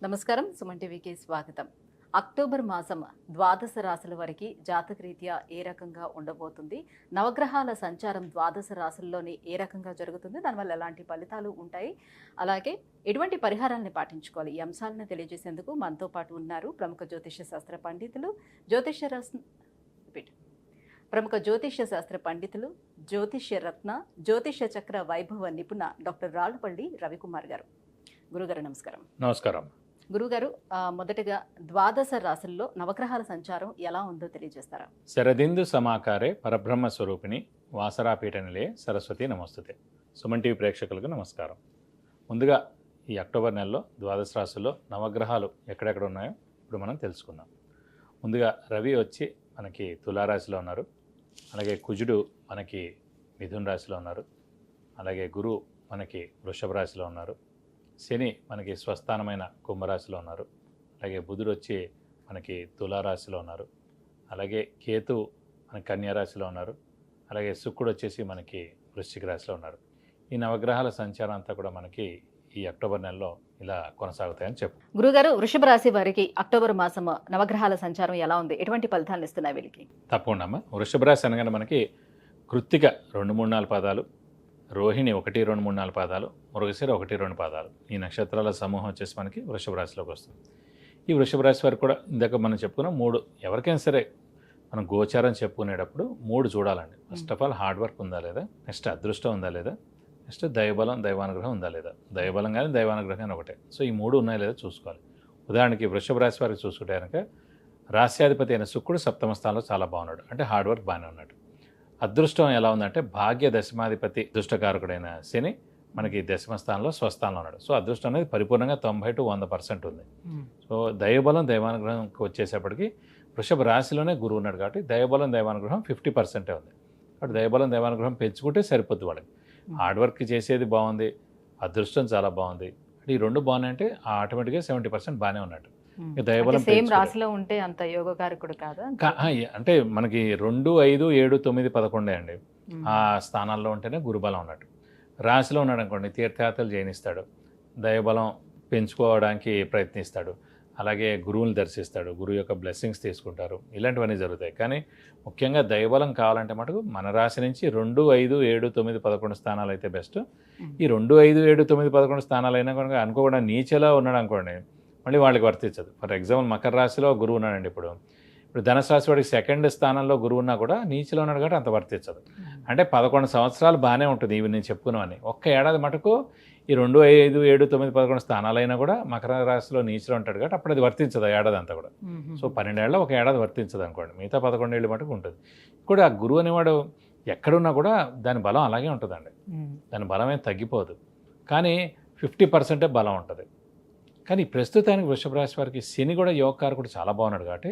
నమస్కారం. సుమన్ టీవీకి స్వాగతం. అక్టోబర్ మాసం ద్వాదశ రాశుల వరకు జాతకరీత్యా ఏ రకంగా ఉండబోతుంది, నవగ్రహాల సంచారం ద్వాదశ రాశుల్లోని ఏ రకంగా జరుగుతుంది, దానివల్ల ఎలాంటి ఫలితాలు ఉంటాయి, అలాగే ఎటువంటి పరిహారాలను పాటించుకోవాలి, ఈ అంశాలను తెలియజేసేందుకు మనతో పాటు ఉన్నారు ప్రముఖ జ్యోతిష్య శాస్త్ర పండితులు, జ్యోతిష్య రత్న, జ్యోతిష్య చక్ర వైభవ నిపుణ డాక్టర్ రాళ్లపల్లి రవికుమార్ గారు. గురుగారు నమస్కారం. నమస్కారం. గురుగారు, మొదటగా ద్వాదశ రాశుల్లో నవగ్రహాల సంచారం ఎలా ఉందో తెలియజేస్తారా? శరదిందు సమాకారే పరబ్రహ్మ స్వరూపిణి వాసరాపీఠ నిలయే సరస్వతి నమస్తుతే. సుమన్ టీవీ ప్రేక్షకులకు నమస్కారం. ముందుగా ఈ అక్టోబర్ నెలలో ద్వాదశ రాశుల్లో నవగ్రహాలు ఎక్కడెక్కడ ఉన్నాయో ఇప్పుడు మనం తెలుసుకుందాం. ముందుగా రవి వచ్చి మనకి తులారాశిలో ఉన్నారు, అలాగే కుజుడు మనకి మిథున రాశిలో ఉన్నారు, అలాగే గురువు మనకి వృషభ రాశిలో ఉన్నారు, శని మనకి స్వస్థానమైన కుంభరాశిలో ఉన్నారు, అలాగే బుధుడు వచ్చి మనకి తులారాశిలో ఉన్నారు, అలాగే కేతు మనకి కన్యారాశిలో ఉన్నారు, అలాగే శుక్రుడు వచ్చేసి మనకి వృశ్చిక రాశిలో ఉన్నారు. ఈ నవగ్రహాల సంచారం అంతా కూడా మనకి ఈ అక్టోబర్ నెలలో ఇలా కొనసాగుతాయని చెప్పు. గురుగారు, వృషభ రాశి వారికి అక్టోబర్ మాసం నవగ్రహాల సంచారం ఎలా ఉంది, ఎటువంటి ఫలితాలు ఇస్తున్నాయి వీళ్ళకి? తప్పకుండా అమ్మా. వృషభ రాశి అనగానే మనకి కృత్తిక 2, 3, 4 పాదాలు, రోహిణి 1, 2, 3, 4 పాదాలు, మృగశిర 1, 2 పాదాలు, ఈ నక్షత్రాల సమూహం వచ్చేసి మనకి వృషభ రాశిలోకి వస్తుంది. ఈ వృషభ రాశి వారికి కూడా ఇందాక మనం చెప్పుకున్నాం 3, ఎవరికైనా సరే మనం గోచారం చెప్పుకునేటప్పుడు 3 చూడాలండి. First of all hard work ఉందా లేదా, నెక్స్ట్ అదృష్టం ఉందా లేదా, నెక్స్ట్ దైవబలం దైవానుగ్రహం ఉందా లేదా. దైవబలం కానీ దైవానుగ్రహం కానీ ఒకటే. సో ఈ 3 ఉన్నాయా లేదా చూసుకోవాలి. ఉదాహరణకి వృషభ రాశి వారికి చూసుకుంటే కనుక రాశ్యాధిపతి అయిన శుక్రుడు సప్తమ స్థానంలో చాలా బాగున్నాడు, అంటే హార్డ్ వర్క్ బాగానే ఉన్నాడు. అదృష్టం ఎలా ఉందంటే భాగ్య దశమాధిపతి దుష్టకారకుడైన శని మనకి దశమ స్థానంలో స్వస్థానంలో ఉన్నాడు. సో అదృష్టం అనేది పరిపూర్ణంగా 90 to 100% ఉంది. సో దైవబలం దైవానుగ్రహంకి వచ్చేసేపటికి వృషభ రాశిలోనే గురువు ఉన్నాడు కాబట్టి దైవబలం దైవానుగ్రహం 50% ఉంది. కాబట్టి దైవబలం దైవానుగ్రహం పెంచుకుంటే సరిపోద్ది వాళ్ళకి. హార్డ్ వర్క్ చేసేది బాగుంది, అదృష్టం చాలా బాగుంది, అంటే ఈ 2 బాగున్నాయంటే ఆటోమేటిక్గా 70% బాగానే ఉన్నట్టు. దైవబలం సేమ్ రాశిలో ఉంటే అంత యోగకారకుడు కాదా? అంటే మనకి 2, 5, 7, 9, 11 అండి ఆ స్థానాల్లో ఉంటేనే గురుబలం ఉన్నట్టు. రాశిలో ఉన్నాడు అనుకోండి తీర్థయాత్రలు చేయనిస్తాడు, దైవబలం పెంచుకోవడానికి ప్రయత్నిస్తాడు, అలాగే గురువుని దర్శిస్తాడు, గురువు యొక్క బ్లెస్సింగ్స్ తీసుకుంటారు, ఇలాంటివన్నీ జరుగుతాయి. కానీ ముఖ్యంగా దైవబలం కావాలంటే మటుకు మన రాశి నుంచి 2, 5, 7, 9, 11 స్థానాలు అయితే బెస్ట్. ఈ 2, 5, 7, 9, 11 స్థానాలు అయినా కనుక అనుకోకుండా నీచలో ఉన్నాడు అనుకోండి మళ్ళీ వాళ్ళకి వర్తించదు. ఫర్ ఎగ్జాంపుల్ మకర రాశిలో గురువు ఉన్నాడండి, ఇప్పుడు ధనుసు రాశి వాడికి 2nd స్థానంలో గురువు ఉన్నా కూడా నీచలో ఉన్నాడు కాబట్టి అంత వర్తించదు. అంటే 11 సంవత్సరాలు బాగానే ఉంటుంది ఇవి నేను చెప్పుకున్నామని. ఒక్క ఏడాది మటుకు ఈ 2, 5, 7, 9, 11 స్థానాలైనా కూడా మకర రాశిలో నీచలో ఉంటాడు కాబట్టి అప్పుడు అది వర్తించదు ఏడాది అంతా కూడా. సో 12 ఏళ్ళ ఒక ఏడాది వర్తించదు అనుకోండి, మిగతా 11 ఏళ్ళు మటుకు ఉంటుంది. ఇప్పుడు ఆ గురువు అనేవాడు ఎక్కడున్నా కూడా దాని బలం అలాగే ఉంటుందండి, దాని బలం ఏం తగ్గిపోదు, కానీ 50% బలం ఉంటుంది. కానీ ప్రస్తుతానికి వృషభ రాశి వారికి శని కూడా యోగకారకుడు చాలా బాగున్నాడు కాబట్టి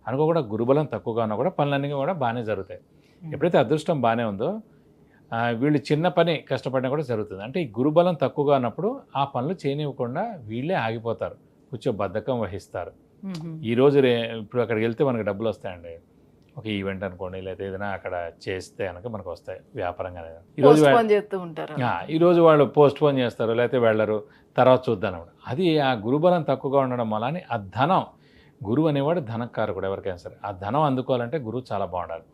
అనుకోకుండా గురుబలం తక్కువగా ఉన్నా కూడా పనులన్నీ కూడా బాగానే జరుగుతాయి. ఎప్పుడైతే అదృష్టం బాగానే ఉందో వీళ్ళు చిన్న పని కష్టపడినా కూడా జరుగుతుంది. అంటే ఈ గురుబలం తక్కువగా ఉన్నప్పుడు ఆ పనులు చేయనివ్వకుండా వీళ్ళే ఆగిపోతారు, కొంచెం బద్ధకం వహిస్తారు. ఈరోజు ఇప్పుడు అక్కడికి వెళ్తే మనకు డబ్బులు వస్తాయండి, ఒక ఈవెంట్ అనుకోండి లేదా ఏదైనా అక్కడ చేస్తే కనుక మనకు వస్తాయి వ్యాపారంగా. ఈరోజు వాళ్ళు పోస్ట్ పోన్ చేస్తారు, లేకపోతే వెళ్ళరు, తర్వాత చూద్దాం. అది ఆ గురుబలం తక్కువగా ఉండడం వల్ల ఆ ధనం, గురువు అనేవాడు ధనకారకుడు ఎవరికైనా సరే, ఆ ధనం అందుకోవాలంటే గురువు చాలా బాగుండాలి.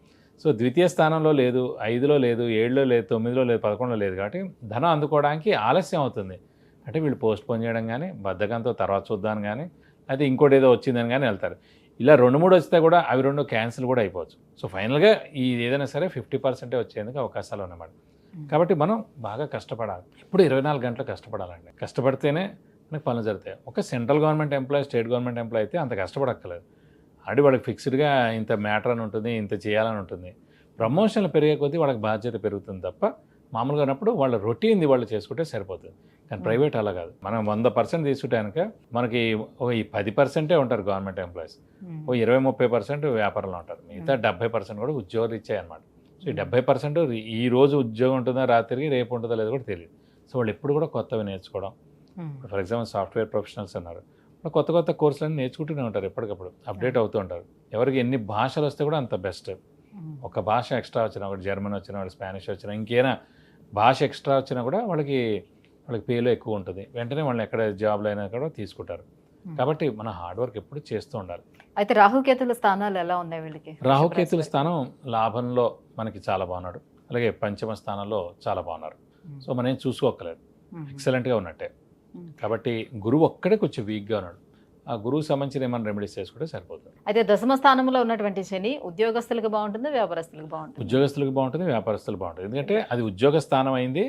సో ద్వితీయ స్థానంలో లేదు, 5లో లేదు, 7లో లేదు, 9లో లేదు, 11లో లేదు కాబట్టి ధనం అందుకోవడానికి ఆలస్యం అవుతుంది. అంటే వీళ్ళు పోస్ట్ పోన్ చేయడం కానీ, బద్ధకంతో తర్వాత చూద్దాం కానీ, అయితే ఇంకోటి ఏదో వచ్చిందని కానీ వెళ్తారు. ఇలా 2, 3 వస్తే కూడా అవి 2 క్యాన్సిల్ కూడా అయిపోవచ్చు. సో ఫైనల్గా ఈ ఏదైనా సరే 50% వచ్చేందుకు అవకాశాలు ఉన్నమాట. కాబట్టి మనం బాగా కష్టపడాలి, ఇప్పుడు 24 గంటలు కష్టపడాలండి. కష్టపడితేనే మనకు పనులు జరుగుతాయి. ఒక central government employee, state government employee అయితే అంత కష్టపడక్కర్లేదు. ఆడి వాళ్ళకి ఫిక్స్డ్గా ఇంత మ్యాటర్ అని ఉంటుంది, ఇంత చేయాలని ఉంటుంది. ప్రమోషన్లు పెరిగే కొద్దీ వాళ్ళకి బాధ్యత పెరుగుతుంది తప్ప మామూలుగా ఉన్నప్పుడు వాళ్ళ రొటీన్ది వాళ్ళు చేసుకుంటే సరిపోతుంది. కానీ ప్రైవేట్ అలా కాదు. మనం 100% తీసుకుంటే కనుక మనకి ఓ 10% ఉంటారు గవర్నమెంట్ ఎంప్లాయీస్, ఓ 20-30% వ్యాపారంలో ఉంటారు, మిగతా 70% కూడా ఉద్యోగాలు ఇచ్చాయన్నమాట. సో ఈ 70% ఈ రోజు ఉద్యోగం ఉంటుందా, రాత్రికి రేపు ఉంటుందో లేదో కూడా తెలియదు. సో వాళ్ళు ఎప్పుడు కూడా కొత్తవి నేర్చుకోవడం. ఫర్ ఎగ్జాంపుల్ సాఫ్ట్వేర్ ప్రొఫెషనల్స్ అన్నారు, కొత్త కొత్త కోర్సులన్నీ నేర్చుకుంటూనే ఉంటారు, ఎప్పటికప్పుడు అప్డేట్ అవుతూ ఉంటారు. ఎవరికి ఎన్ని భాషలు వస్తే కూడా అంత బెస్ట్. ఒక భాష ఎక్స్ట్రా వచ్చినా, ఒకటి జర్మన్ వచ్చినా, ఒకటి స్పానిష్ వచ్చినా, ఇంకేనా భాష ఎక్స్ట్రా వచ్చినా కూడా వాళ్ళకి పేలో ఎక్కువ ఉంటుంది. వెంటనే వాళ్ళని ఎక్కడ జాబ్లో అయినా కూడా తీసుకుంటారు. కాబట్టి మన హార్డ్ వర్క్ ఎప్పుడు చేస్తూ ఉండాలి. అయితే రాహుకేతుల స్థానాలు ఎలా ఉన్నాయి వీళ్ళకి? రాహుకేతుల స్థానం లాభంలో మనకి చాలా బాగున్నాడు, అలాగే పంచమ స్థానంలో చాలా బాగున్నారు. సో మనం ఏం చూసుకోక్కర్లేదు, ఎక్సలెంట్గా ఉన్నట్టే. కాబట్టి గురువు ఒక్కడే కొంచెం వీక్గా ఉన్నాడు. ఆ గురువు సంబంధించిన ఏమైనా రెమెడీస్ చేసుకుంటే సరిపోతుంది. అయితే దశమ స్థానంలో ఉన్నటువంటి శని ఉద్యోగస్తులకు బాగుంటుంది, వ్యాపారస్తులకు బాగుంటుంది? ఉద్యోగస్తులకు బాగుంటుంది, వ్యాపారస్తులకు బాగుంటుంది. ఎందుకంటే అది ఉద్యోగ స్థానం అయింది.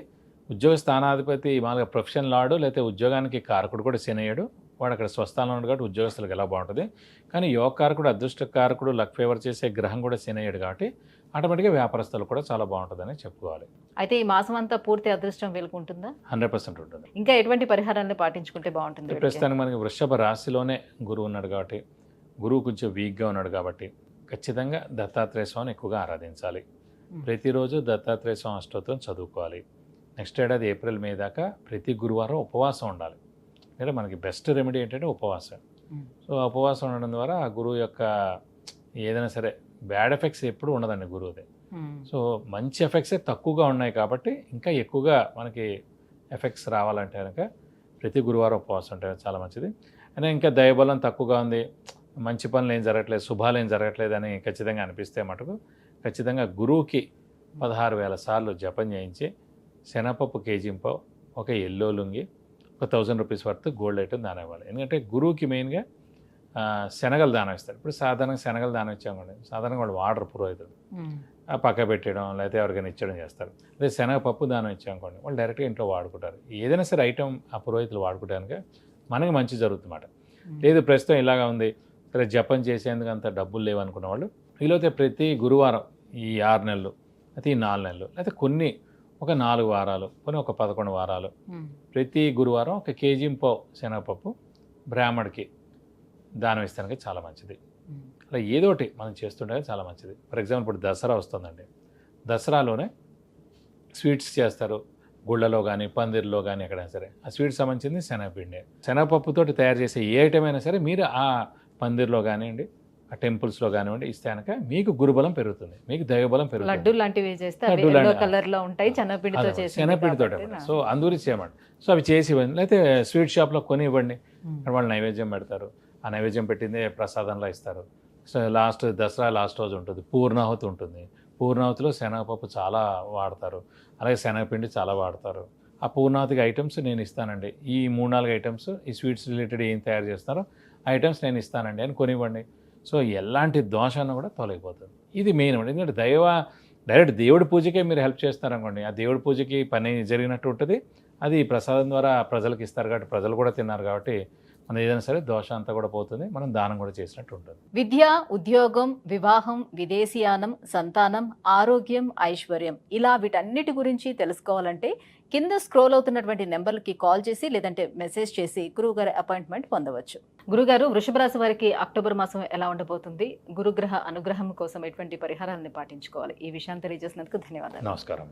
ఉద్యోగ స్థానాధిపతి మామూలుగా ప్రొఫెషన్ లాడు, లేకపోతే ఉద్యోగానికి కారకుడు కూడా శని అయ్యాడు. వాడు అక్కడ స్వస్థానంలో ఉన్నాడు కాబట్టి ఉద్యోగస్తులకు ఎలా బాగుంటుంది. కానీ యోగ కారకుడు, అదృష్ట కారకుడు, లక్ ఫేవర్ చేసే గ్రహం కూడా శని అయ్యాడు కాబట్టి ఆటోమేటిక్గా వ్యాపారస్తులు కూడా చాలా బాగుంటుందని చెప్పుకోవాలి. అయితే ఈ మాసం అంతా పూర్తి అదృష్టం వీలుకుంటుందా? 100% ఉంటుంది. ఇంకా ఎటువంటి పరిహారాలను పాటించుకుంటే బాగుంటుంది? ప్రస్తుతానికి మనకి వృషభ రాశిలోనే గురువు ఉన్నాడు కాబట్టి, గురువు కొంచెం వీక్గా ఉన్నాడు కాబట్టి ఖచ్చితంగా దత్తాత్రేయ స్వామిని ఎక్కువగా ఆరాధించాలి. ప్రతిరోజు దత్తాత్రేయ స్వామి అష్టోత్తరం చదువుకోవాలి. నెక్స్ట్ ఏడాది ఏప్రిల్ మే దాకా ప్రతి గురువారం ఉపవాసం ఉండాలి. అంటే మనకి బెస్ట్ రెమెడీ ఏంటంటే ఉపవాసం. సో ఉపవాసం ఉండడం ద్వారా ఆ గురువు యొక్క ఏదైనా సరే బ్యాడ్ ఎఫెక్ట్స్ ఎప్పుడు ఉండదండి గురువుది. సో మంచి ఎఫెక్ట్సే తక్కువగా ఉన్నాయి కాబట్టి ఇంకా ఎక్కువగా మనకి ఎఫెక్ట్స్ రావాలంటే కనుక ప్రతి గురువారం ఉపవాసం ఉంటే చాలా మంచిది. అయినా ఇంకా దైవబలం తక్కువగా ఉంది, మంచి పనులు ఏం జరగట్లేదు, శుభాలు ఏం జరగట్లేదు అని ఖచ్చితంగా అనిపిస్తే మటుకు ఖచ్చితంగా గురువుకి 16,000 సార్లు జపం చేయించి శనగపప్పు కేజీంపో, ఒక ఎల్లో లుంగి, ఒక 1000 రూపీస్ వర్త్ గోల్డ్ ఐటమ్ దానం ఇవ్వాలి. ఎందుకంటే గురువుకి మెయిన్గా శనగలు దానం ఇస్తారు. ఇప్పుడు సాధారణంగా శనగలు దానం ఇచ్చామండి, సాధారణంగా వాళ్ళు వాడరు పురోహితులు, పక్క పెట్టడం లేకపోతే ఎవరికైనా ఇచ్చడం చేస్తారు. అదే శనగపప్పు దానం ఇచ్చామనుకోండి వాళ్ళు డైరెక్ట్గా ఇంట్లో వాడుకుంటారు. ఏదైనా సరే ఐటమ్ ఆ పురోహితులు వాడుకోవడానికి మనకి మంచి జరుగుతుందన్నమాట. లేదు ప్రస్తుతం ఇలాగా ఉంది, సరే జపం చేసేందుకు అంత డబ్బులు లేవు అనుకున్న వాళ్ళు వీలైతే ప్రతి గురువారం ఈ 6 నెలలు అయితే ఈ 4 నెలలు లేకపోతే కొన్ని ఒక 4 వారాలు, కొన్ని ఒక 11 వారాలు ప్రతి గురువారం ఒక కేజీంపో శనగపప్పు బ్రాహ్మడికి దానం ఇస్తానికి చాలా మంచిది. అలా ఏదో ఒకటి మనం చేస్తుంటే చాలా మంచిది. ఫర్ ఎగ్జాంపుల్ ఇప్పుడు దసరా వస్తుందండి, దసరాలోనే స్వీట్స్ చేస్తారు గుళ్ళలో కానీ పందిర్లో కానీ ఎక్కడైనా సరే. ఆ స్వీట్స్ సంబంధించింది శనగపిండి. శనగపప్పుతోటి తయారు చేసే ఏ ఐటమ్ అయినా సరే మీరు ఆ పందిర్లో కానివ్వండి, ఆ టెంపుల్స్లో కానివ్వండి ఇస్తే కనుక మీకు గురుబలం పెరుగుతుంది, మీకు దైవబలం పెరుగుతుంది. లడ్డు లాంటివి చేస్తే కలర్లో ఉంటాయి, శనగపిండితో సో అందుగురించి చేయమండి. సో అవి చేసి ఇవ్వండి, లేకపోతే స్వీట్ షాప్లో కొని ఇవ్వండి. వాళ్ళు నైవేద్యం పెడతారు, ఆ నైవేద్యం పెట్టిందే ప్రసాదంలో ఇస్తారు. సో దసరా లాస్ట్ రోజు ఉంటుంది, పూర్ణాహుతి ఉంటుంది. పూర్ణాహుతిలో శనగపప్పు చాలా వాడతారు, అలాగే శనగపిండి చాలా వాడతారు. ఆ పూర్ణాహుతికి ఐటమ్స్ నేను ఇస్తానండి, ఈ 3-4 ఐటమ్స్ ఈ స్వీట్స్ రిలేటెడ్ ఏం తయారు చేస్తారో ఐటమ్స్ నేను ఇస్తానండి అని కొనివ్వండి. సో ఎలాంటి దోషాన్ని కూడా తొలగిపోతుంది. ఇది మెయిన్ అండి. ఎందుకంటే డైరెక్ట్ దేవుడి పూజకే మీరు హెల్ప్ చేస్తారనుకోండి, ఆ దేవుడి పూజకి పని జరిగినట్టు ఉంటుంది. అది ప్రసాదం ద్వారా ప్రజలకు ఇస్తారు కాబట్టి ప్రజలు కూడా తిన్నారు కాబట్టి మనం ఏదైనా సరే దోషం అంతా కూడా పోతుంది, మనం దానం కూడా చేసినట్టు ఉంటుంది. విద్య, ఉద్యోగం, వివాహం, విదేశీయానం, సంతానం, ఆరోగ్యం, ఐశ్వర్యం ఇలా వీటన్నిటి గురించి తెలుసుకోవాలంటే కింద స్క్రోల్ అవుతున్నటువంటి నెంబర్లకి కాల్ చేసి లేదంటే మెసేజ్ చేసి గురువుగారి అపాయింట్మెంట్ పొందవచ్చు. గురుగారు, వృషభ రాశి వారికి అక్టోబర్ మాసం ఎలా ఉండబోతుంది? గురుగ్రహ అనుగ్రహం కోసం ఎటువంటి పరిహారాలను పాటించుకోవాలి? ఈ విషయాన్ని తెలియజేసినందుకు ధన్యవాదాలు. నమస్కారం.